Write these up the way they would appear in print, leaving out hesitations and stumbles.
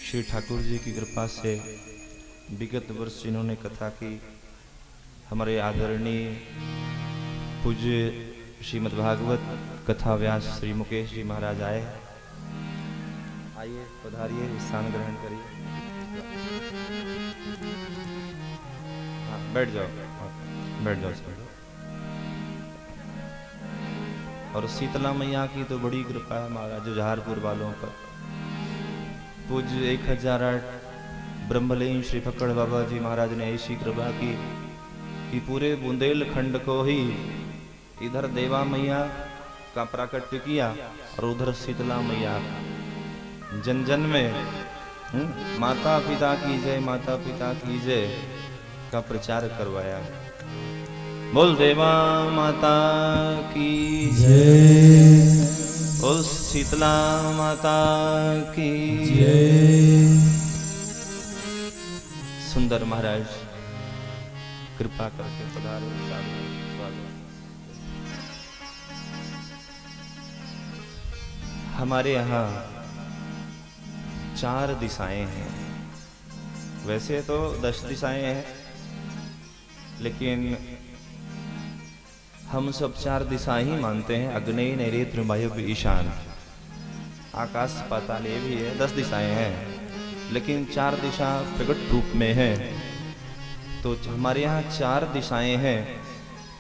श्री ठाकुर जी की कृपा से विगत वर्ष जिन्होंने कथा की, हमारे आदरणीय पूज्य श्रीमद्भागवत कथा व्यास श्री मुकेश जी महाराज आए। आइए, पधारिए, स्थान ग्रहण करिए। हाँ, बैठ जाओ, बैठ जाओ सर। और शीतला मैया की तो बड़ी कृपा है महाराज जुझारपुर वालों पर। पूज्य 1008 ब्रह्मलीन श्री फक्कड़ बाबा जी महाराज ने ऐसी कृपा की कि पूरे बुंदेलखंड को ही इधर देवा मैया का प्राकट्य किया और उधर शीतला मैया जन जन में माता पिता की जय, माता पिता की जय का प्रचार करवाया। बोल देवा माता की जय, बोल शीतला माता की जय। सुंदर महाराज कृपा करके पधारे। हमारे यहाँ 4 दिशाएं हैं। वैसे तो 10 दिशाएं हैं, लेकिन हम सब 4 दिशा ही मानते हैं। अग्नेय, नैऋत्य, वायव्य, ईशान। आकाश पाताल ये भी है, 10 दिशाएं हैं, लेकिन 4 दिशा प्रकट रूप में है। तो हमारे यहाँ 4 दिशाएं हैं,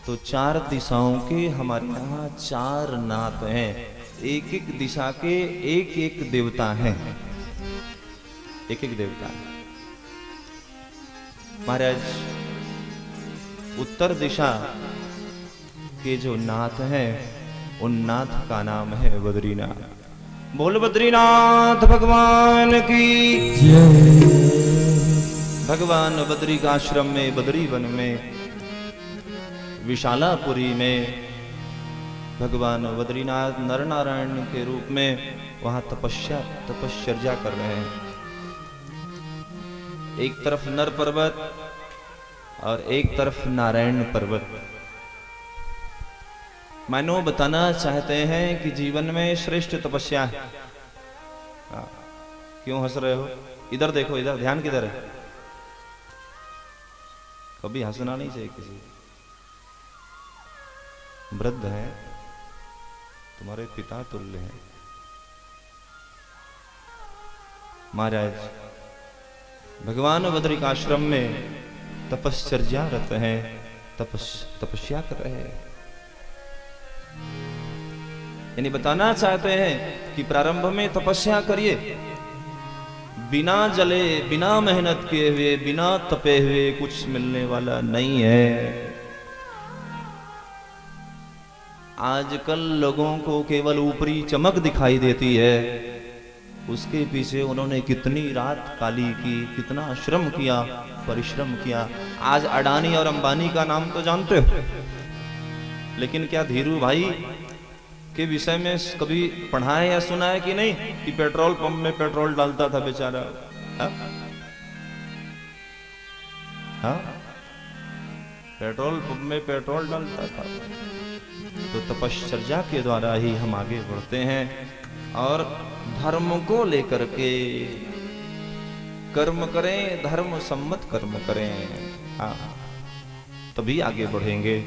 तो 4 दिशाओं के हमारे यहाँ 4 नाथ हैं। एक एक दिशा के एक एक देवता हैं, एक एक देवता है। महाराज उत्तर दिशा के जो नाथ हैं, उन नाथ का नाम है बद्रीनाथ। बोल बद्रीनाथ भगवान की जय। भगवान बद्री का आश्रम में, बद्री वन में, विशालापुरी में भगवान बद्रीनाथ नर नारायण के रूप में वहां तपश्चर्या कर रहे हैं। एक तरफ नर पर्वत और एक तरफ नारायण पर्वत। मानो बताना चाहते हैं कि जीवन में श्रेष्ठ तपस्या है। क्यों हंस रहे हो? इधर देखो, इधर ध्यान किधर है? कभी हंसना नहीं चाहिए किसी। वृद्ध है, तुम्हारे पिता तुल्य हैं। महाराज भगवान बद्रिकाश्रम में तपश्चर्यारत हैं, तपस्या कर रहे हैं। यानी बताना चाहते हैं कि प्रारंभ में तपस्या करिए, बिना जले, बिना मेहनत किए हुए, बिना तपे हुए कुछ मिलने वाला नहीं है। आजकल लोगों को केवल ऊपरी चमक दिखाई देती है, उसके पीछे उन्होंने कितनी रात काली की, कितना श्रम किया, परिश्रम किया। आज अडानी और अंबानी का नाम तो जानते हो, लेकिन क्या धीरू भाई के विषय में कभी पढ़ा है या सुना है कि नहीं कि पेट्रोल पंप में पेट्रोल डालता था बेचारा? हाँ, पेट्रोल पंप में पेट्रोल डालता था। तो तपश्चर्या के द्वारा ही हम आगे बढ़ते हैं और धर्म को लेकर के कर्म करें, धर्म सम्मत कर्म करें। हाँ, तभी आगे बढ़ेंगे।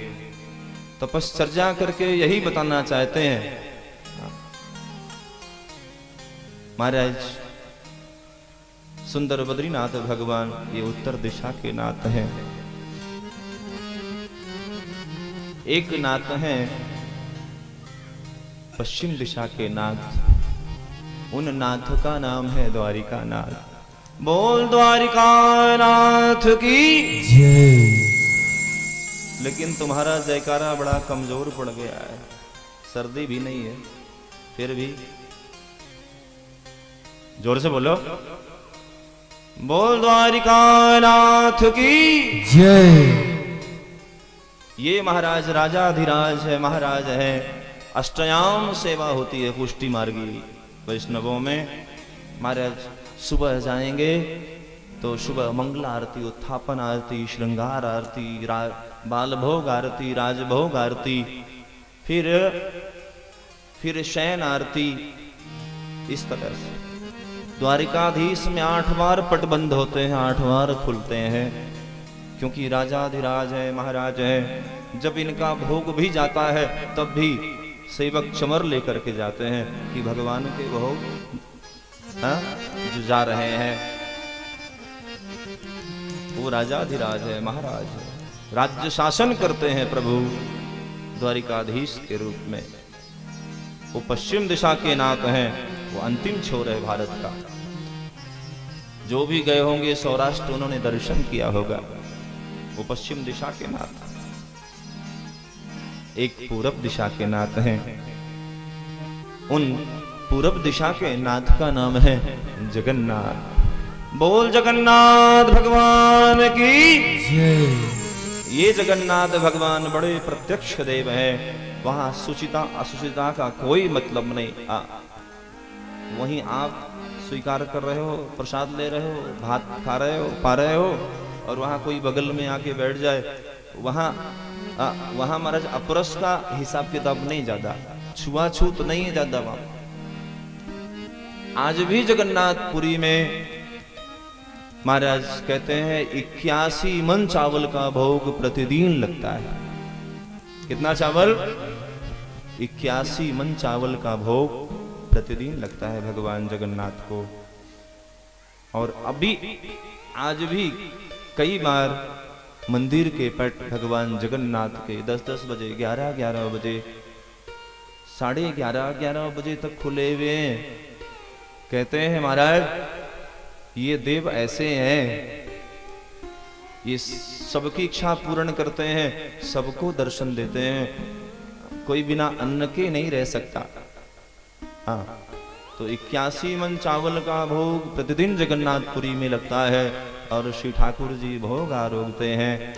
तपश्चर्या करके यही बताना चाहते हैं। महाराज सुंदर बद्रीनाथ भगवान ये उत्तर दिशा के नाथ हैं। एक नाथ हैं पश्चिम दिशा के नाथ। उन नाथ का नाम है द्वारिका नाथ। बोल द्वारिका नाथ की जय। लेकिन तुम्हारा जयकारा बड़ा कमजोर पड़ गया है। सर्दी भी नहीं है, फिर भी जोर से बोलो, बोल द्वारिका नाथ की जय। ये महाराज राजाधिराज है, महाराज है। अष्टयाम सेवा होती है पुष्टि मार्गी वैष्णवों में। महाराज सुबह जाएंगे तो सुबह मंगला आरती, उत्थापन आरती, श्रृंगार आरती, बालभोग आरती, राजभोग आरती, फिर शयन आरती, इस तरह से द्वारिकाधीश में 8 बार पट बंद होते हैं, 8 बार खुलते हैं, क्योंकि राजाधिराज है, महाराज है। जब इनका भोग भी जाता है तब भी सेवक चमर लेकर के जाते हैं कि भगवान के भोग जो जा रहे हैं वो राजाधिराज है, महाराज है, राज्य शासन करते हैं प्रभु द्वारिकाधीश के रूप में। वो पश्चिम दिशा के नाथ हैं, वो अंतिम छोर है भारत का। जो भी गए होंगे सौराष्ट्र उन्होंने दर्शन किया होगा। वो पश्चिम दिशा के नाथ, एक पूरब दिशा के नाथ हैं। उन पूरब दिशा के नाथ का नाम है जगन्नाथ। बोल जगन्नाथ भगवान की जय। ये जगन्नाथ भगवान बड़े प्रत्यक्ष देव हैं। वहां सुचिता असुचिता का कोई मतलब नहीं। वहीं आप स्वीकार कर रहे हो, प्रसाद ले रहे हो, भात खा रहे हो, पा रहे हो, और वहां कोई बगल में आके बैठ जाए, वहां महाराज अपरस का हिसाब किताब नहीं ज्यादा, छुआछूत नहीं है ज्यादा वहां। आज भी जगन्नाथपुरी में महाराज कहते हैं 81 मन चावल का भोग प्रतिदिन लगता है। कितना चावल? 81 मन चावल का भोग प्रतिदिन लगता है भगवान जगन्नाथ को। और अभी आज भी कई बार मंदिर के पट भगवान जगन्नाथ के 10-10 बजे, 11-11 बजे, 11:30 बजे तक खुले हुए हैं। कहते हैं महाराज ये देव ऐसे हैं, ये सबकी इच्छा पूर्ण करते हैं, सबको दर्शन देते हैं, कोई बिना अन्न के नहीं रह सकता। हाँ, तो 81 मन चावल का भोग प्रतिदिन जगन्नाथपुरी में लगता है और श्री ठाकुर जी भोग आरोगते हैं।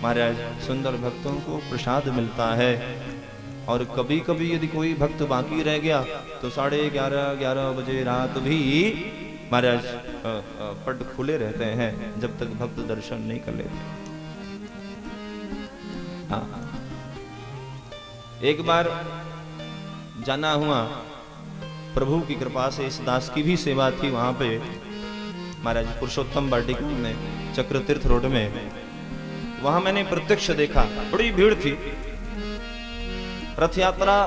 महाराज सुंदर भक्तों को प्रसाद मिलता है। और कभी कभी यदि कोई भक्त बाकी रह गया तो 11:30 बजे रात भी महाराज पट खुले रहते हैं, जब तक भक्त दर्शन नहीं कर लेते। हाँ, एक बार जाना हुआ, प्रभु की कृपा से इस दास की भी सेवा थी वहां पे महाराज पुरुषोत्तम वाटिका में, चक्र तीर्थ रोड में। वहां मैंने प्रत्यक्ष देखा, बड़ी भीड़ थी। रथ यात्रा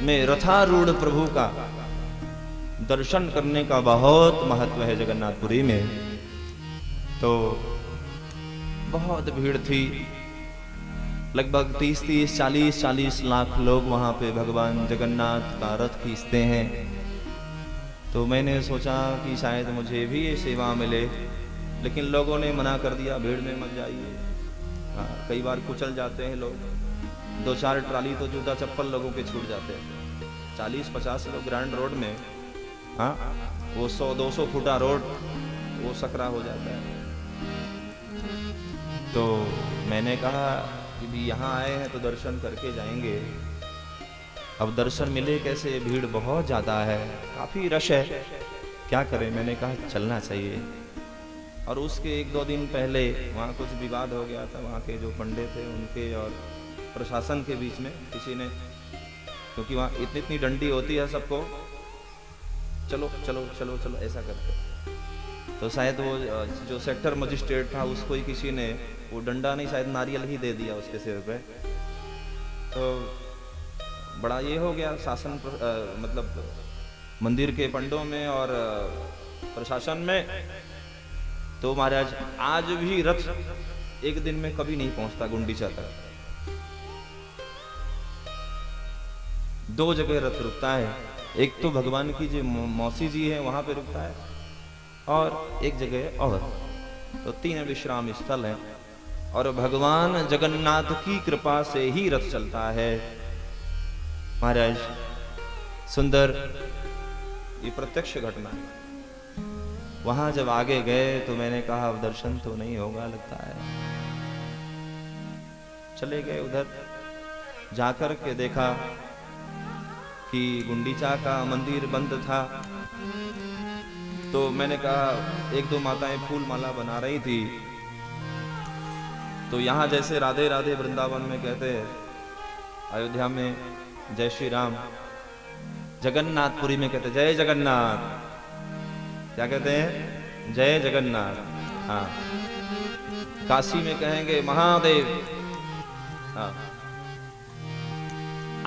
में रथारूढ़ प्रभु का दर्शन करने का बहुत महत्व है जगन्नाथपुरी में। तो बहुत भीड़ थी, लगभग 30-40 लाख लोग वहां पे भगवान जगन्नाथ का रथ खींचते हैं। तो मैंने सोचा कि शायद मुझे भी ये सेवा मिले, लेकिन लोगों ने मना कर दिया, भीड़ में मत जाइए। कई बार कुचल जाते हैं लोग, 2-4 ट्राली तो जूता चप्पल लोगों के छूट जाते हैं। 40-50 लोग ग्रैंड रोड में, हाँ, वो 100-200 फुटा रोड वो सकरा हो जाता है। तो मैंने कहा कि भी यहाँ आए हैं तो दर्शन करके जाएंगे। अब दर्शन मिले कैसे, भीड़ बहुत ज़्यादा है, काफ़ी रश है, क्या करें। मैंने कहा चलना चाहिए। और उसके 1-2 दिन पहले वहाँ कुछ विवाद हो गया था, वहाँ के जो पंडित थे उनके और प्रशासन के बीच में। किसी ने, क्योंकि वहाँ इतनी डंडी होती है सबको, चलो चलो चलो चलो ऐसा करते, तो शायद वो जो सेक्टर मजिस्ट्रेट था उसको ही किसी ने वो डंडा नहीं, शायद नारियल ही दे दिया उसके सिर पे। तो बड़ा ये हो गया शासन मतलब मंदिर के पंडों में और प्रशासन में। तो महाराज आज भी रथ एक दिन में कभी नहीं पहुंचता गुंडीचा तक। 2 जगह रथ रुकता है, एक तो भगवान की जो मौसी जी है वहां पे रुकता है, और एक जगह और, तो 3 विश्राम स्थल है। और भगवान जगन्नाथ की कृपा से ही रथ चलता है महाराज। सुंदर ये प्रत्यक्ष घटना है। वहां जब आगे गए तो मैंने कहा अब दर्शन तो नहीं होगा लगता है। चले गए उधर, जाकर के देखा कि गुंडीचा का मंदिर बंद था। तो मैंने कहा 1-2 माताएं फूल माला बना रही थी। तो यहाँ जैसे राधे राधे वृंदावन में कहते हैं, अयोध्या में जय श्री राम, जगन्नाथपुरी में कहते जय जगन्नाथ। क्या कहते हैं? जय जगन्नाथ। हाँ, काशी में कहेंगे महादेव। हाँ।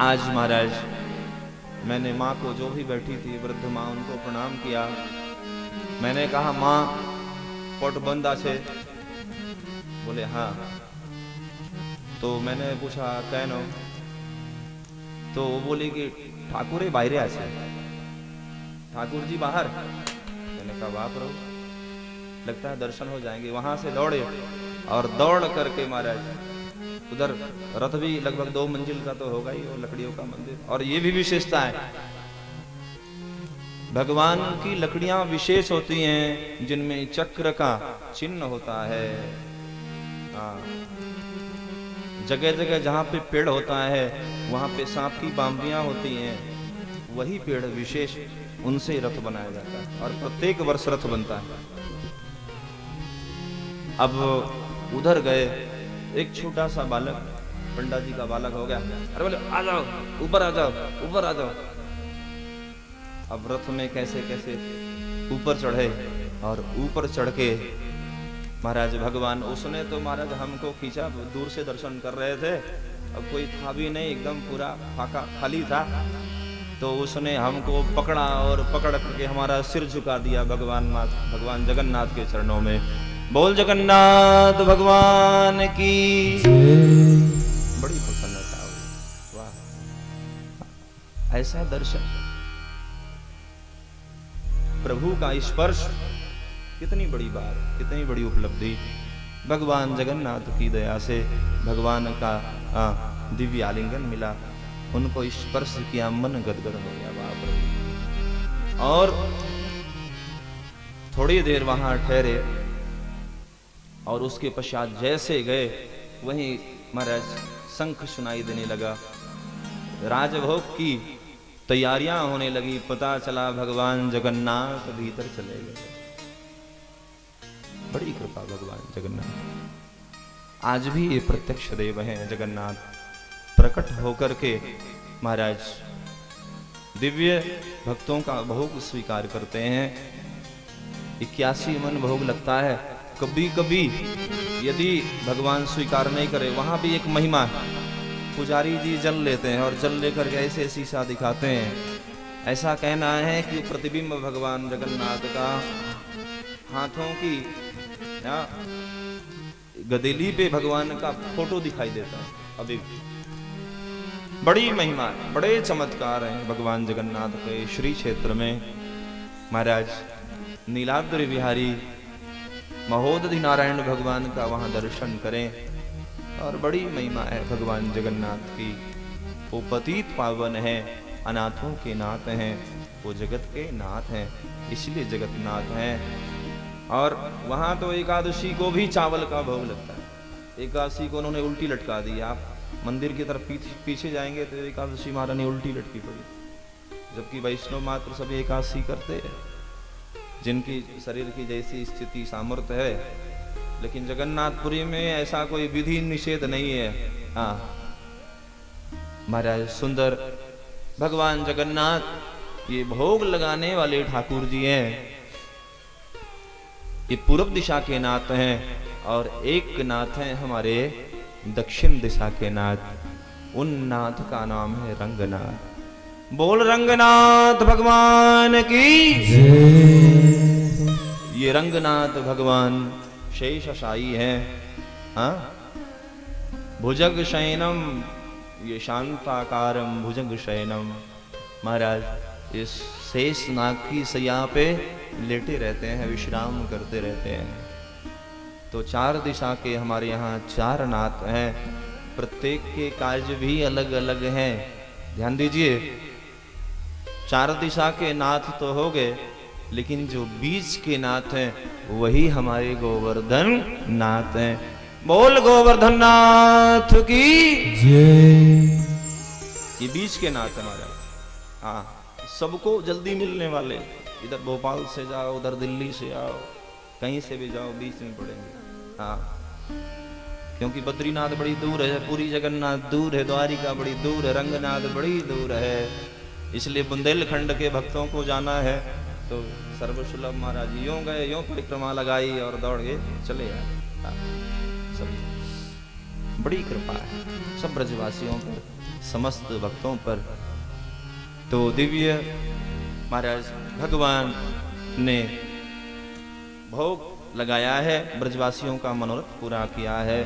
आज महाराज मैंने माँ को, जो भी बैठी थी वृद्ध माँ, उनको प्रणाम किया। मैंने कहा माँ पोट बंद आछे? बोले हाँ। तो मैंने पूछा कहनो? तो वो बोली कि ठाकुर बाहरे आछे। ठाकुर जी बाहर? मैंने कहा वाह प्रभु, लगता है दर्शन हो जाएंगे। वहां से दौड़े और दौड़ करके महाराज उधर रथ भी लगभग 2 मंजिल का तो होगा ही, वो लकड़ियों का मंदिर। और ये भी विशेषता है, भगवान की लकड़ियां विशेष होती हैं जिनमें चक्र का चिन्ह होता है। जगह जगह जहां पे पेड़ होता है वहां पे सांप की बांबियां होती हैं, वही पेड़ विशेष, उनसे रथ बनाया जाता है और प्रत्येक वर्ष रथ बनता है। अब उधर गए, एक छोटा सा बालक, पंडा जी का बालक हो गया, अरे बोले आ जाओ, ऊपर आ जाओ, ऊपर आ जाओ। अब रथ में कैसे कैसे ऊपर चढ़े और ऊपर चढ़ के महाराज भगवान, उसने तो महाराज हमको खींचा, दूर से दर्शन कर रहे थे, अब कोई था भी नहीं, एकदम पूरा फाका खाली था। तो उसने हमको पकड़ा और पकड़ करके हमारा सिर झुका दिया भगवान जगन्नाथ के चरणों में। बोल जगन्नाथ भगवान की। बड़ी प्रसन्नता हुई। वाह, ऐसा दर्शन, प्रभु का स्पर्श, कितनी बड़ी बात, कितनी बड़ी उपलब्धि। भगवान जगन्नाथ की दया से भगवान का दिव्य आलिंगन मिला, उनको स्पर्श किया, मन गदगद हो गया। बाप रे। और थोड़ी देर वहां ठहरे और उसके पश्चात जैसे गए वहीं महाराज शंख सुनाई देने लगा, राजभोग की तैयारियां होने लगी। पता चला भगवान जगन्नाथ भीतर चले गए। बड़ी कृपा भगवान जगन्नाथ। आज भी ये प्रत्यक्ष देव हैं जगन्नाथ, प्रकट होकर के महाराज दिव्य भक्तों का भोग स्वीकार करते हैं। 81 मन भोग लगता है। कभी कभी यदि भगवान स्वीकार नहीं करे, वहां भी एक महिमा, पुजारी जी जल लेते हैं और जल लेकर के ऐसे शीशा दिखाते हैं। ऐसा कहना है कि प्रतिबिंब भगवान जगन्नाथ का हाथों की गदेली पे भगवान का फोटो दिखाई देता है अभी। बड़ी महिमा, बड़े चमत्कार हैं भगवान जगन्नाथ के श्री क्षेत्र में। महाराज नीलाद्रि बिहारी महोदधि नारायण भगवान का वहां दर्शन करें, और बड़ी महिमा है भगवान जगन्नाथ की। वो पतित पावन है, अनाथों के नाथ हैं, वो जगत के नाथ हैं, इसलिए जगन्नाथ हैं। और वहां तो एकादशी को भी चावल का भोग लगता है। एकादशी को उन्होंने उल्टी लटका दी। आप मंदिर की तरफ पीछे जाएंगे तो एकादशी महारानी उल्टी लटकी पड़ी, जबकि वैष्णव मात्र सभी एकादशी करते हैं जिनकी शरीर की जैसी स्थिति सामर्थ्य है। लेकिन जगन्नाथपुरी में ऐसा कोई विधि निषेध नहीं है। हाँ महाराज, सुंदर भगवान जगन्नाथ ये भोग लगाने वाले ठाकुर जी हैं। ये पूर्व दिशा के नाथ हैं और एक नाथ हैं हमारे दक्षिण दिशा के नाथ। उन नाथ का नाम है रंगनाथ। बोल रंगनाथ भगवान की। ये रंगनाथ भगवान शेषशायी हैं। हाँ, भुजग शयनम, ये शांताकारम भुजग शयनम। महाराज इस शेष नाग की सैया पे लेटे रहते हैं, विश्राम करते रहते हैं। तो 4 दिशा के हमारे यहाँ 4 नाथ हैं, प्रत्येक के कार्य भी अलग अलग हैं। ध्यान दीजिए, 4 दिशा के नाथ तो हो गए, लेकिन जो बीच के नाथ हैं वही हमारे गोवर्धन नाथ हैं। बोल गोवर्धन नाथ की जय। ये बीच के नाथ हमारा। हाँ, सबको जल्दी मिलने वाले, इधर भोपाल से जाओ, उधर दिल्ली से आओ, कहीं से भी जाओ, बीच में पड़ेंगे। हाँ, क्योंकि बद्रीनाथ बड़ी दूर है, पूरी जगन्नाथ दूर है, द्वारिका बड़ी दूर है, रंगनाथ बड़ी दूर है, इसलिए बुंदेलखंड के भक्तों को जाना है तो सर्वसुलभ महाराज यूं गए, यूं परिक्रमा लगाई और दौड़ गए चले आए। सब बड़ी कृपा है सब ब्रजवासियों पर, समस्त भक्तों पर। तो दिव्य महाराज भगवान ने भोग लगाया है, ब्रजवासियों का मनोरथ पूरा किया है,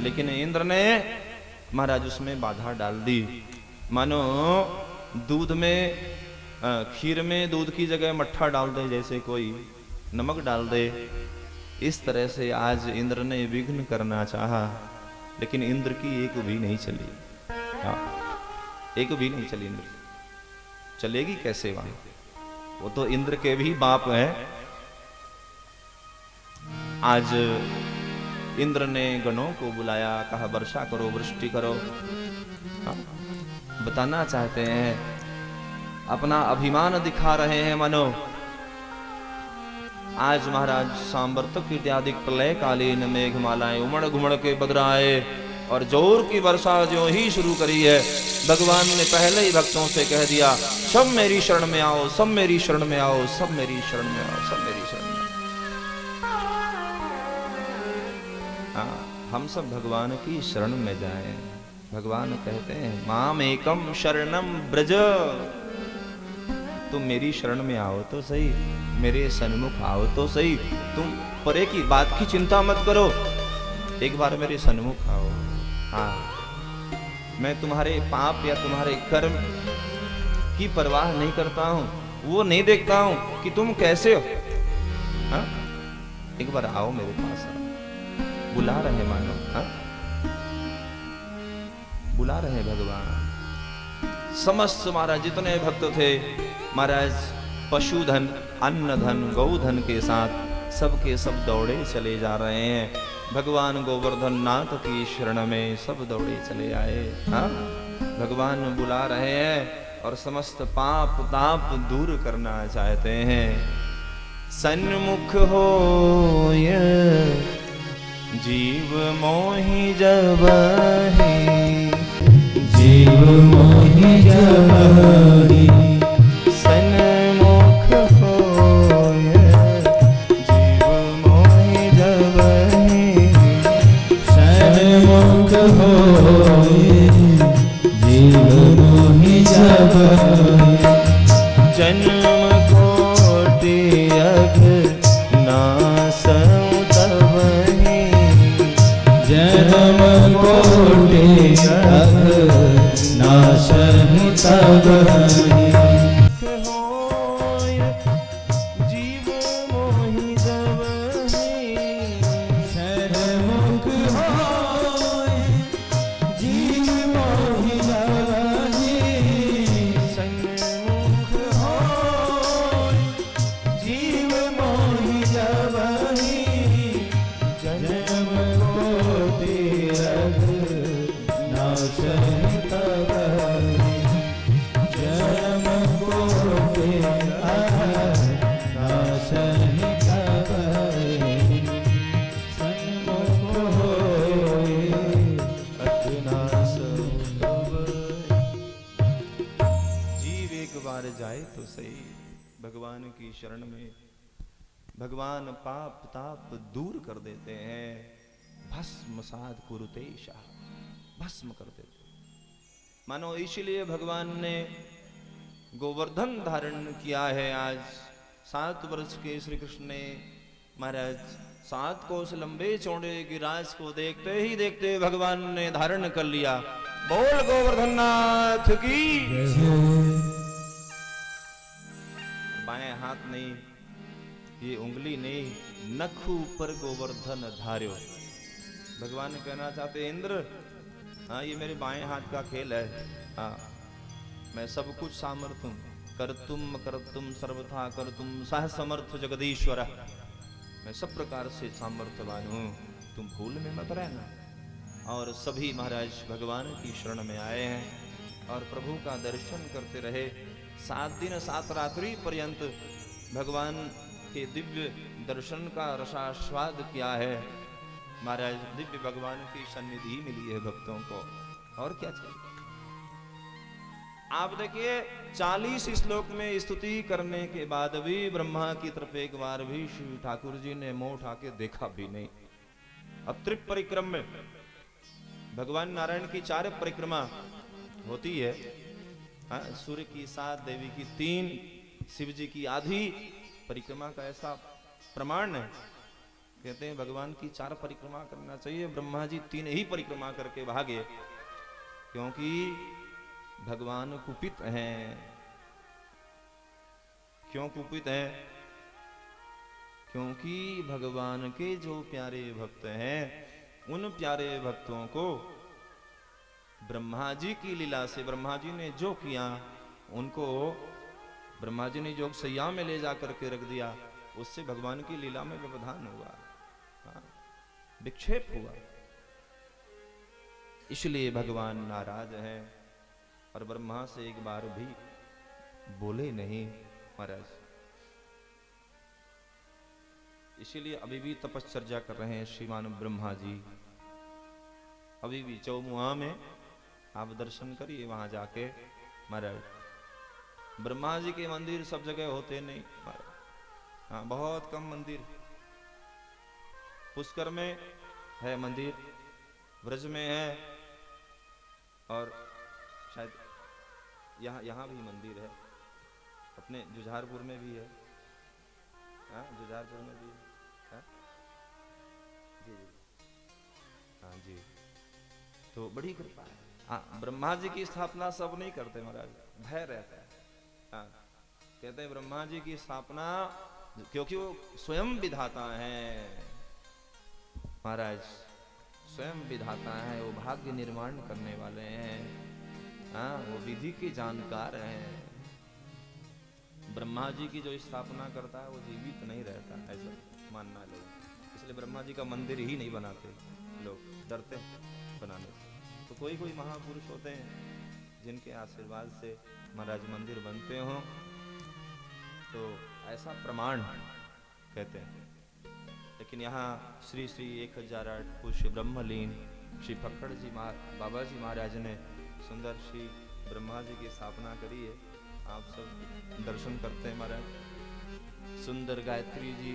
लेकिन इंद्र ने महाराज उसमें बाधा डाल दी। मानो दूध में खीर में दूध की जगह मट्ठा डाल दे, जैसे कोई नमक डाल दे, इस तरह से आज इंद्र ने विघ्न करना चाहा, लेकिन इंद्र की एक भी नहीं चली। हाँ, एक भी नहीं चली। इंद्र चलेगी कैसे वहां, वो तो इंद्र के भी बाप हैं। आज इंद्र ने गणों को बुलाया, कहा वर्षा करो, वृष्टि करो। हाँ, बताना चाहते हैं, अपना अभिमान दिखा रहे हैं मानो। आज महाराज सांवर्तक इत्यादि प्रलय कालीन मेघमालाएं उमड़ घुमड़ के बदराए और जोर की वर्षा जो ही शुरू करी है, भगवान ने पहले ही भक्तों से कह दिया, सब मेरी शरण में आओ, सब मेरी शरण में आओ, सब मेरी शरण में आओ, सब मेरी शरण में। हाँ, हम सब भगवान की शरण में जाएं। भगवान कहते हैं माम एकम शरणम ब्रज, तुम मेरी शरण में आओ तो सही, मेरे सन्मुख आओ तो सही, तुम परे की बात की चिंता मत करो, एक बार मेरे सन्मुख आओ। हाँ, मैं तुम्हारे पाप या तुम्हारे कर्म की परवाह नहीं करता हूं, वो नहीं देखता हूं कि तुम कैसे हो। हाँ, एक बार आओ मेरे पास, आओ। बुला रहे मानो। हाँ, बुला रहे भगवान। समस्त महाराज जितने भक्त थे महाराज, पशुधन, अन्न धन, गौधन के साथ सबके सब दौड़े चले जा रहे हैं। भगवान गोवर्धन नाथ की शरण में सब दौड़े चले आए। हाँ, भगवान बुला रहे हैं और समस्त पाप ताप दूर करना चाहते हैं। सन्मुख हो जीव मोहि जबहि, जीव मोहि जबहि, सन्मुख होय जीव मोहि जबहि, सन्मुख होय जीव मोहि जबहि। जन्म कोटि अघनासउ तबहि, जन्म कोटि अघनासउ तबहि। होय जीव मोहि जबहि, सन्मुख होय जीव मोहि जबहि, सन्मुख होय जीव मोहि जबहि, जन्म कोटि अघनासउ तबहि, जन्म कोटि अघनासउ तबहि। सन्मुख होय अघनासउ तबहि। जीव एक बार जाए तो सही भगवान की शरण में, भगवान पाप ताप दूर कर देते हैं। भस्म साध कुरुतेशा, भस्म कर देते। मानो इसलिए भगवान ने गोवर्धन धारण किया है। आज 7 वर्ष के श्री कृष्ण ने महाराज 7 कोस लंबे चौड़े गिरिराज को देखते ही देखते भगवान ने धारण कर लिया। बोल गोवर्धन नाथ की। बाएं हाथ नहीं, ये उंगली नहीं, नख ऊपर गोवर्धन धार्यो। भगवान कहना चाहते इंद्र, हाँ ये मेरे बाएं हाथ का खेल है। हाँ, मैं सब कुछ सामर्थ हूं, कर्तुम कर्तुम सर्वथा कर्तुम सह समर्थ जगदीश्वर। मैं सब प्रकार से सामर्थ्यवान हूं, तुम भूल में मत रहना। और सभी महाराज भगवान की शरण में आए हैं और प्रभु का दर्शन करते रहे। 7 दिन 7 रात्रि पर्यंत भगवान के दिव्य दर्शन का रसास्वाद किया है। महाराज दिव्य भगवान की सन्निधि मिली है भक्तों को, और क्या चाहिए। आप देखिए 40 श्लोक में स्तुति करने के बाद भी ब्रह्मा की तरफ एक बार भी श्री ठाकुर जी ने मुंह उठा के देखा भी नहीं। अतृप्त परिक्रम में भगवान नारायण की 4 परिक्रमा होती है। सूर्य की 7, देवी की 3, शिव जी की आधी परिक्रमा का ऐसा प्रमाण है। कहते हैं भगवान की 4 परिक्रमा करना चाहिए। ब्रह्मा जी 3 ही परिक्रमा करके भागे, क्योंकि भगवान कुपित हैं। क्यों कुपित हैं? क्योंकि भगवान के जो प्यारे भक्त हैं, उन प्यारे भक्तों को ब्रह्मा जी की लीला से, ब्रह्मा जी ने जो किया, उनको ब्रह्मा जी ने जो सैया में ले जा करके रख दिया, उससे भगवान की लीला में व्यवधान हुआ, विक्षेप हुआ। इसलिए भगवान नाराज हैं और ब्रह्मा से एक बार भी बोले नहीं महाराज। इसीलिए अभी भी तपश्चर्या कर रहे हैं श्रीमान ब्रह्मा जी। अभी भी चौमुहा में आप दर्शन करिए, वहां जाके महाराज। ब्रह्मा जी के मंदिर सब जगह होते नहीं महाराज, हाँ बहुत कम मंदिर। पुष्कर में है मंदिर, ब्रज में है, और शायद यहाँ भी मंदिर है, अपने जुझारपुर में भी है। जुझारपुर में भी है। जी जी, हाँ जी। तो बड़ी कृपा है। हाँ, ब्रह्मा जी की स्थापना सब नहीं करते महाराज, भय रहता है। हाँ, कहते हैं ब्रह्मा जी की स्थापना क्योंकि वो स्वयं विधाता हैं महाराज, स्वयं विधाता है, वो भाग्य निर्माण करने वाले हैं। हाँ, वो विधि के जानकार हैं। ब्रह्मा जी की जो स्थापना करता है वो जीवित नहीं रहता, ऐसा मानना लोग। इसलिए ब्रह्मा जी का मंदिर ही नहीं बनाते लोग, डरते हैं बनाने से। तो कोई कोई महापुरुष होते हैं जिनके आशीर्वाद से महाराज मंदिर बनते हों, तो ऐसा प्रमाण कहते हैं। लेकिन यहाँ श्री श्री 1008 पुष्य ब्रह्मलीन श्री फक्कड़ जी बाबा जी महाराज ने सुंदर श्री ब्रह्मा जी की स्थापना करी है। आप सब दर्शन करते हैं महाराज। सुंदर गायत्री जी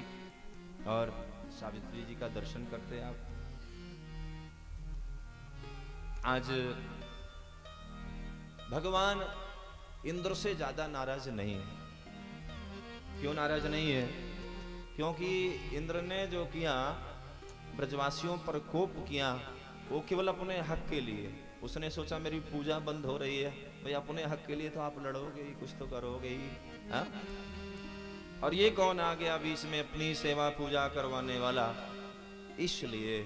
और सावित्री जी का दर्शन करते हैं आप। आज भगवान इंद्र से ज्यादा नाराज नहीं है। क्यों नाराज नहीं है? क्योंकि इंद्र ने जो किया, ब्रजवासियों पर कोप किया, वो केवल अपने हक के लिए। उसने सोचा मेरी पूजा बंद हो रही है, भाई अपने हक के लिए तो आप लड़ोगे ही, कुछ तो करोगे ही। हाँ? और ये कौन आ गया बीच में अपनी सेवा पूजा करवाने वाला? इसलिए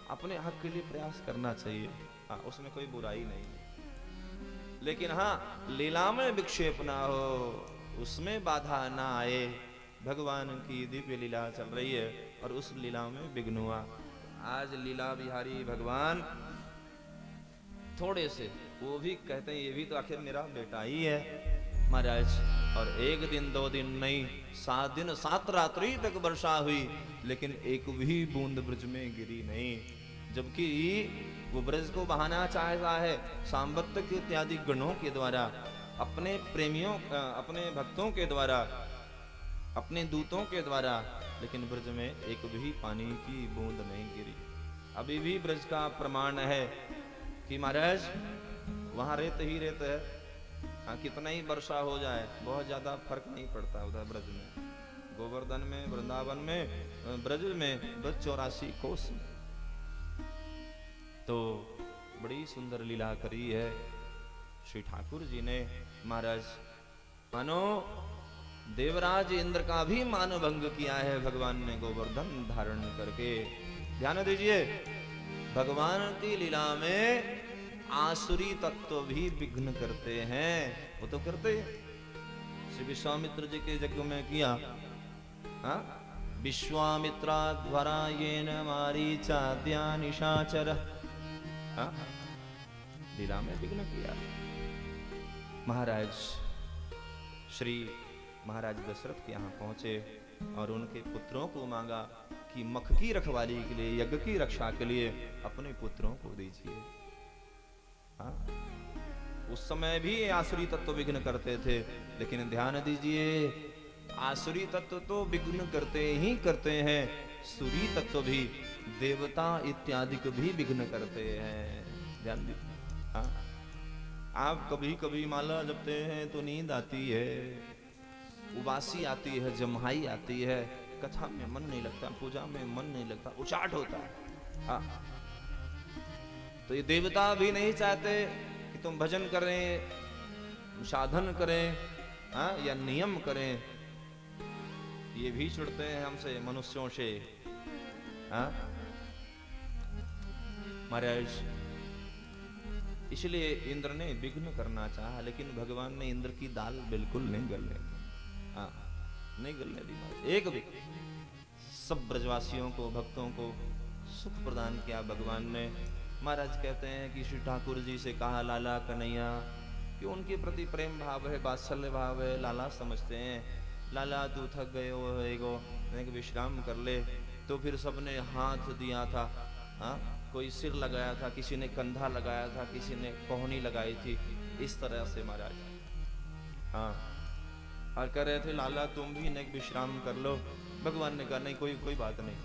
अपने हक के लिए प्रयास करना चाहिए। हाँ, उसमें कोई बुराई नहीं। लेकिन हाँ, लीला में विक्षेप ना हो, उसमें बाधा ना आए। भगवान की दिव्य लीला चल रही है और उस लीला में विघ्न हुआ। आज लीला बिहारी भगवान थोड़े से, वो भी कहते हैं ये भी तो आखिर मेरा बेटा ही है महाराज। और 1 दिन 2 दिन नहीं, 7 दिन 7 रात्रि तक वर्षा हुई, लेकिन एक भी बूंद ब्रज में गिरी नहीं। जबकि वो ब्रज को बहाना चाहता है सांबत्तक इत्यादि गणों के द्वारा, अपने प्रेमियों, अपने भक्तों के द्वारा, अपने दूतों के द्वारा, लेकिन ब्रज में एक भी पानी की बूंद नहीं गिरी। अभी भी ब्रज का प्रमाण है कि महाराज वहां रेत ही रेत है। हाँ, कितना ही वर्षा हो जाए बहुत ज्यादा फर्क नहीं पड़ता उधर ब्रज में। गोवर्धन में, वृंदावन में, ब्रज में, ब्रज 84 कोस। तो बड़ी सुंदर लीला करी है श्री ठाकुर जी ने महाराज। मानो देवराज इंद्र का भी मानभंग किया है भगवान ने गोवर्धन धारण करके। ध्यान दीजिए, भगवान की लीला में आसुरी तत्व भी विघ्न करते हैं। वो तो करते श्री विश्वामित्र जी के यज्ञ में किया। हाँ, विश्वामित्रा द्वारा येन मारीचाद्या निशाचर, हाँ, लीला में विघ्न किया। महाराज श्री महाराज दशरथ के यहाँ पहुंचे और उनके पुत्रों को मांगा कि मख की रखवाली के लिए, यज्ञ की रक्षा के लिए अपने पुत्रों को दीजिए। हाँ, उस समय भी आसुरी तत्व विघ्न करते थे, लेकिन ध्यान दीजिए आसुरी तत्व तो विघ्न करते ही करते हैं, सुरी तत्व भी देवता इत्यादि को भी विघ्न करते हैं। ध्यान दीजिए। हाँ, आप कभी कभी माला जपते हैं तो नींद आती है, उबासी आती है, जम्हाई आती है, कथा में मन नहीं लगता, पूजा में मन नहीं लगता, उचाट होता है। हाँ, तो ये देवता भी नहीं चाहते कि तुम भजन करें, साधन करें, हाँ, या नियम करें। ये भी चिढ़ते हैं हमसे, मनुष्यों से। हाँ महाराज, इसलिए इंद्र ने विघ्न करना चाहा, लेकिन भगवान ने इंद्र की दाल बिल्कुल नहीं गलने दी। हाँ, नहीं गलने दी एक भी। सब ब्रजवासियों को, भक्तों को सुख प्रदान किया भगवान ने। महाराज कहते हैं कि श्री ठाकुर जी से कहा लाला कन्हैया, कि उनके प्रति प्रेम भाव है, वात्सल्य भाव है। लाला समझते हैं, लाला तू थक गए हो, एगो विश्राम कर ले। तो फिर सबने हाथ दिया था। हाँ, कोई सिर लगाया था, किसी ने कंधा लगाया था, किसी ने कोहनी लगाई थी, इस तरह से महाराज। हाँ, और कह रहे थे लाला तुम भी नेक विश्राम कर लो। भगवान ने कहा नहीं, कोई बात नहीं।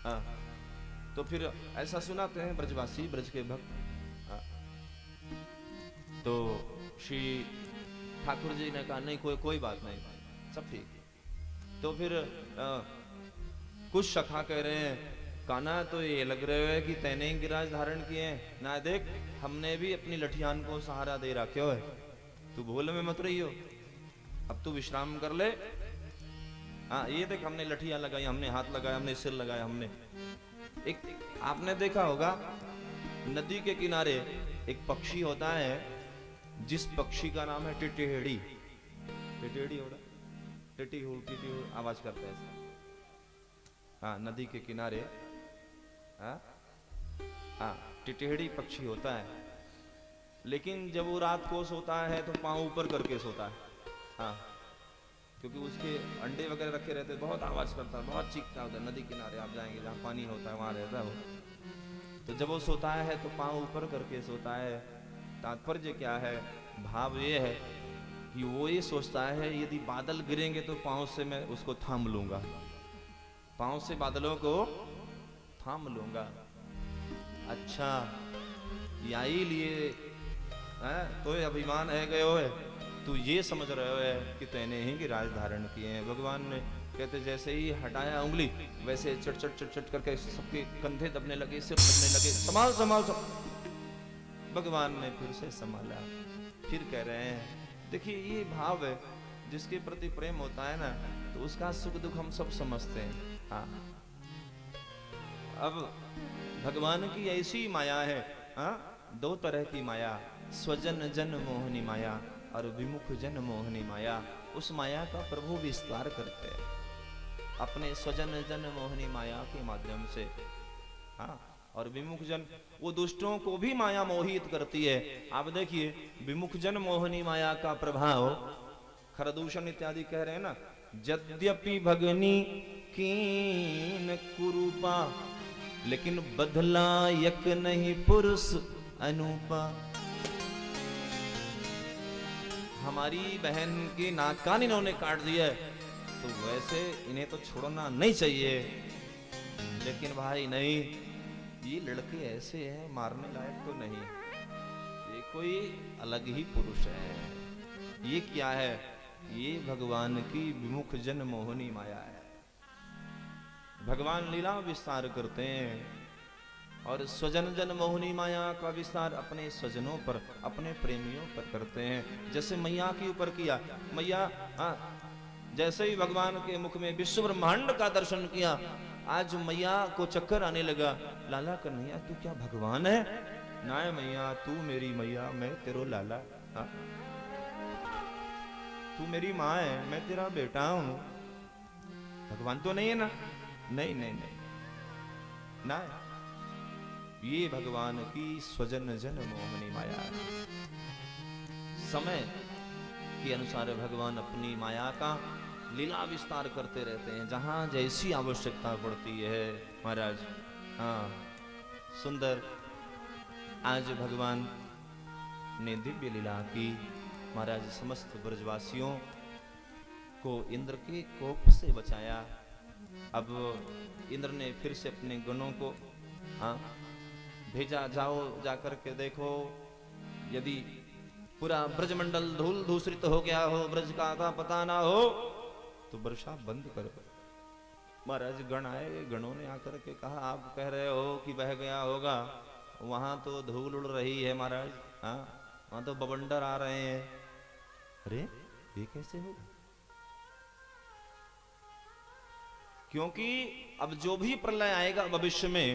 हाँ, तो फिर ऐसा सुनाते हैं ब्रजवासी, ब्रज के भक्त। हाँ, तो श्री ठाकुर जी ने कहा नहीं, कोई बात नहीं, सब ठीक। तो फिर कुछ सखा कह रहे हैं काना तो ये लग रहे है कि तैने ही गिराज धारण किए हैं ना, देख हमने भी अपनी लठियान को सहारा दे रखे हो है, तू भूल में मत रही हो, अब तू विश्राम कर ले। हाँ, ये देख हमने लठियां लगाई, हमने हाथ लगाया, हमने सिर लगाया। हमने एक आपने देखा होगा नदी के किनारे एक पक्षी होता है, जिस पक्षी का नाम है टिटेड़ी। टिटेड़ी हो रहा, टिटी हो आवाज करता है ऐसा। हाँ, नदी के किनारे हाँ, टिटेड़ी पक्षी होता है, लेकिन जब वो रात को सोता है तो पांव ऊपर करके सोता है। हाँ, क्योंकि उसके अंडे वगैरह रखे रहते, बहुत आवाज करता है, बहुत चीखता है। उधर नदी किनारे आप जाएंगे जहाँ पानी होता है, वहां रहता है वो। तो जब वो सोता है तो पांव ऊपर करके सोता है। तात्पर्य क्या है, भाव ये है कि वो ये सोचता है यदि बादल गिरेंगे तो पांव से मैं उसको थाम लूंगा, पांव से बादलों को थाम लूंगा। अच्छा, यही लिए तो अभिमान है गयो है, तू ये समझ रहे है कि तैने ही गिराज धारण किए हैं। भगवान ने कहते जैसे ही हटाया उंगली, वैसे चट चट चट चट करके सबके कंधे दबने लगे, सिर दबने लगे। संभाल संभाल सब। भगवान ने फिर से संभाला। फिर कह रहे हैं देखिए ये भाव है, जिसके प्रति प्रेम होता है ना, तो उसका सुख दुख हम सब समझते हैं। हाँ, अब भगवान की ऐसी माया है। हाँ, दो तरह की माया, स्वजन जन मोहनी माया और विमुख जन मोहनी माया। उस माया का प्रभु विस्तार करते हैं अपने स्वजन जन मोहनी माया के माध्यम से। हाँ, और विमुख जन, वो दुष्टों को भी माया मोहित करती है। आप देखिए विमुख जन मोहनी माया का प्रभाव, खरदूषण इत्यादि कह रहे हैं ना, यद्यपि भगनी कीन कुरूपा, लेकिन बदला यक नहीं पुरुष अनुपा। हमारी बहन की नाक कान इन्होंने काट दिया है, तो वैसे इन्हें तो छोड़ना नहीं चाहिए, लेकिन भाई नहीं, ये लड़के ऐसे हैं मारने लायक तो नहीं, ये कोई अलग ही पुरुष है। ये क्या है? ये भगवान की विमुख जन मोहनी माया है। भगवान लीला विस्तार करते हैं और स्वजन जन मोहनी माया का विस्तार अपने स्वजनों पर, अपने प्रेमियों पर करते हैं। जैसे मैया के ऊपर किया, मैया जैसे ही भगवान के मुख में विश्व ब्रह्मांड का दर्शन किया, आज मैया को चक्कर आने लगा। लाला कन्हैया तू क्या भगवान है? ना मैया, तू मेरी मैया, मैं तेरो लाला। तू मेरी माँ है, मैं तेरा बेटा हूं। भगवान तो नहीं है ना? नहीं नहीं नहीं ना, ये भगवान की स्वजन जन मोहनी माया है। समय के अनुसार भगवान अपनी माया का लीला विस्तार करते रहते हैं, जहां जैसी आवश्यकता पड़ती है। महाराज सुंदर, आज भगवान ने दिव्य लीला की। महाराज समस्त ब्रजवासियों को इंद्र के कोप से बचाया। अब इंद्र ने फिर से अपने गणों को भेजा, जाओ जाकर के देखो यदि पूरा ब्रजमंडल धूल धूसरित हो गया हो, ब्रज का पता ना हो तो वर्षा बंद करो। महाराज गण आए, गणों ने आकर के कहा आप कह रहे हो कि बह गया होगा, वहां तो धूल उड़ रही है महाराज, वहां तो बवंडर आ रहे हैं। अरे ये कैसे होगा? क्योंकि अब जो भी प्रलय आएगा भविष्य में,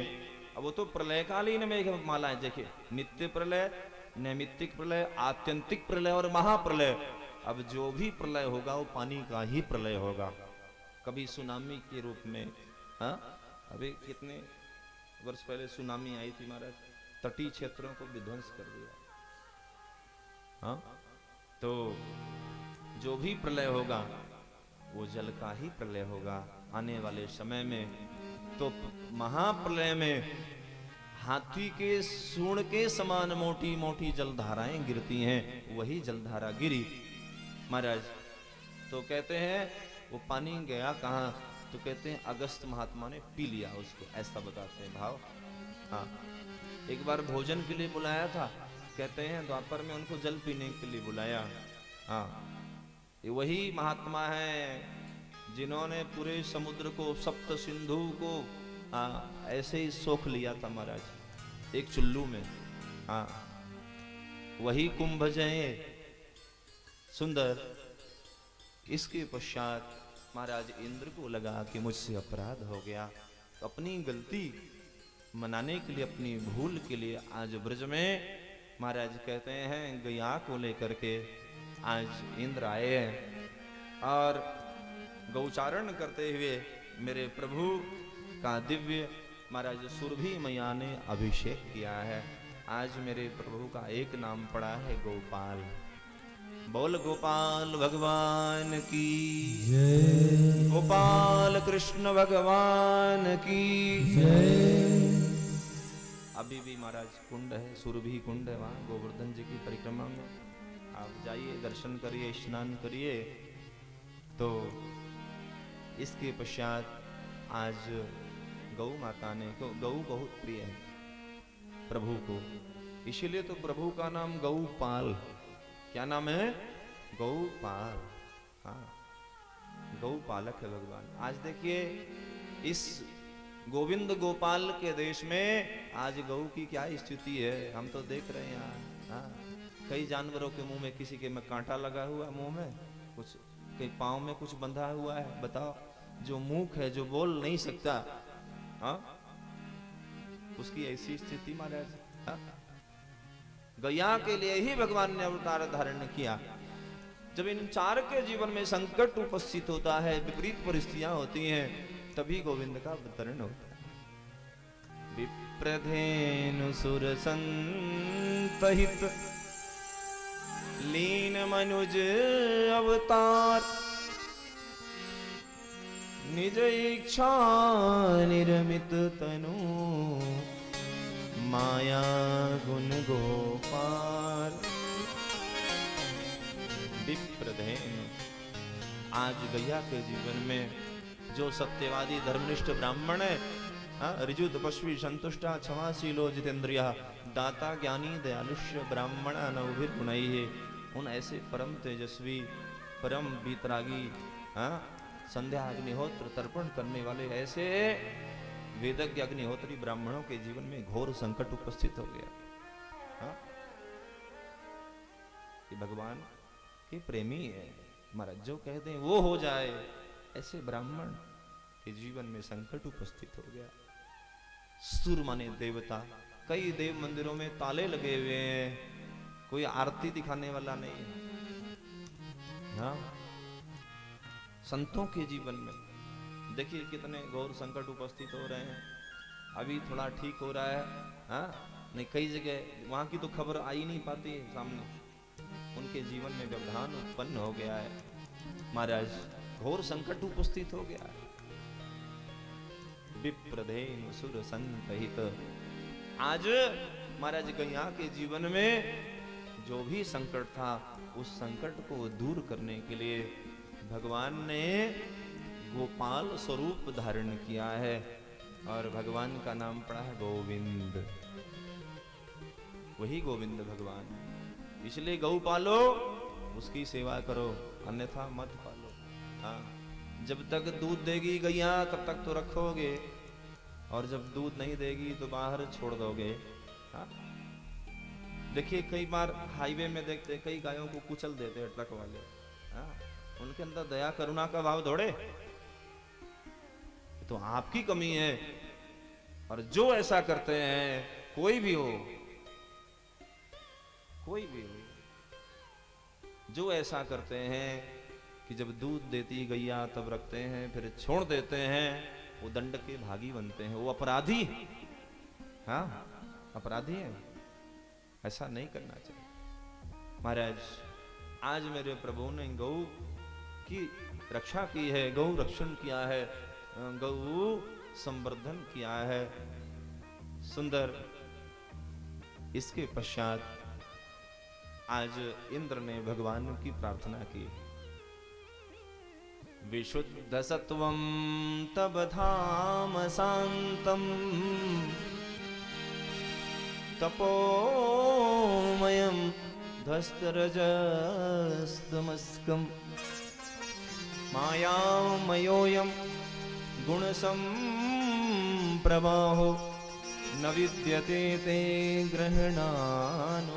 अब वो तो प्रलयकालीन में मालाएं देखिए, नित्य प्रलय, नैमित्तिक प्रलय, आत्यंतिक प्रलय और महाप्रलय। अब जो भी प्रलय होगा वो पानी का ही प्रलय होगा। कभी सुनामी के रूप में, अभी कितने वर्ष पहले सुनामी आई थी महाराज, तटीय क्षेत्रों को विध्वंस कर दिया। तो जो भी प्रलय होगा वो जल का ही प्रलय होगा आने वाले समय में। तो महाप्रलय में हाथी के सूंड के समान मोटी मोटी जलधाराएं गिरती हैं, वही जलधारा गिरी महाराज। तो कहते हैं वो पानी गया कहाँ? तो कहते हैं अगस्त महात्मा ने पी लिया उसको, ऐसा बताते हैं भाव। एक बार भोजन के लिए बुलाया था, कहते हैं द्वापर में उनको जल पीने के लिए बुलाया। ये वही महात्मा है जिन्होंने पूरे समुद्र को, सप्त सिंधु को ऐसे ही सोख लिया था महाराज एक चुल्लू में। वही कुंभजय सुंदर। इसके पश्चात महाराज इंद्र को लगा कि मुझसे अपराध हो गया, तो अपनी गलती मनाने के लिए, अपनी भूल के लिए आज ब्रज में महाराज कहते हैं गया को लेकर के आज इंद्र आए हैं और गौचारण करते हुए मेरे प्रभु का दिव्य महाराज सुरभि मैया ने अभिषेक किया है। आज मेरे प्रभु का एक नाम पड़ा है गोपाल। बोल गोपाल भगवान की जय, गोपाल कृष्ण भगवान की जय। अभी भी महाराज कुंड है, सुरभि कुंड है, वहां गोवर्धन जी की परिक्रमा में आप जाइए, दर्शन करिए, स्नान करिए। तो इसके पश्चात आज गौ माता ने, गौ बहुत प्रिय है प्रभु को, इसीलिए तो प्रभु का नाम गौपाल। क्या नाम है? गौपाल। गौपालक है भगवान। आज देखिए इस गोविंद गोपाल के देश में आज गौ की क्या स्थिति है, हम तो देख रहे हैं यहाँ। कई जानवरों के मुंह में, किसी के में कांटा लगा हुआ मुंह में, कुछ कई पांव में कुछ बंधा हुआ है। बताओ, जो मूक है, जो बोल नहीं सकता, उसकी ऐसी स्थिति महाराज। गया के लिए ही भगवान ने अवतार धारण किया। जब इन चार के जीवन में संकट उपस्थित होता है, विपरीत परिस्थितियां होती हैं, तभी गोविंद का अवतरण होता है। विप्रधेनु सुर संतहित लीन मनुज अवतार, निज इच्छा निर्मित तनु माया गुण गोपाल। विप्रधेनु, आज गैया के जीवन में जो सत्यवादी धर्मनिष्ठ ब्राह्मण है, ऋजु तपस्वी संतुष्टा क्षमाशीलो जितेंद्रिया दाता ज्ञानी दयालुष्य ब्राह्मण नवभिर्गुणैः, उन ऐसे परम तेजस्वी, परम बीतरागी, संध्या अग्निहोत्र तर्पण करने वाले ऐसे वेदज्ञ अग्निहोत्री ब्राह्मणों के जीवन में घोर संकट उपस्थित हो गया। कि भगवान के प्रेमी है महाराज, जो कहते हैं वो हो जाए, ऐसे ब्राह्मण के जीवन में संकट उपस्थित हो गया। सुर माने देवता, कई देव मंदिरों में ताले लगे हुए हैं, कोई आरती दिखाने वाला नहीं है। संतों के जीवन में देखिए कितने घोर संकट उपस्थित हो रहे हैं। अभी थोड़ा ठीक हो रहा है, नहीं कई जगह वहां की तो खबर आ ही नहीं पाती है सामने, उनके जीवन में व्यवधान उत्पन्न हो गया है महाराज, घोर संकट उपस्थित हो गया है। विप्रधेनु सुर संतहित, आज महाराज गैया के जीवन में जो भी संकट था उस संकट को दूर करने के लिए भगवान ने गोपाल स्वरूप धारण किया है और भगवान का नाम पड़ा है गोविंद। वही गोविंद भगवान, इसलिए गौ पालो, उसकी सेवा करो, अन्यथा मत पालो। हाँ, जब तक दूध देगी गैया तब तक तो रखोगे, और जब दूध नहीं देगी तो बाहर छोड़ दोगे। हाँ, देखिए कई बार हाईवे में देखते कई गायों को कुचल देते हैं ट्रक वाले। हाँ, उनके अंदर दया करुणा का भाव दौड़े तो आपकी कमी है। और जो ऐसा करते हैं, कोई भी हो, कोई भी हो, जो ऐसा करते हैं कि जब दूध देती गैया तब रखते हैं फिर छोड़ देते हैं, वो दंड के भागी बनते हैं, वो अपराधी। हाँ, अपराधी है, ऐसा नहीं करना चाहिए। महाराज, आज मेरे प्रभु ने गौ की रक्षा की है, गौ रक्षण किया है, गौ संवर्धन किया है, सुंदर। इसके पश्चात आज इंद्र ने भगवान की प्रार्थना की, विशुद्ध सत्वं तब धाम शांतम तपोमयं धस्तरजस्तमस्कं मायामयोऽयं गुणसंप्रवाहो न विद्यते ते ग्रहणानुबन्धा।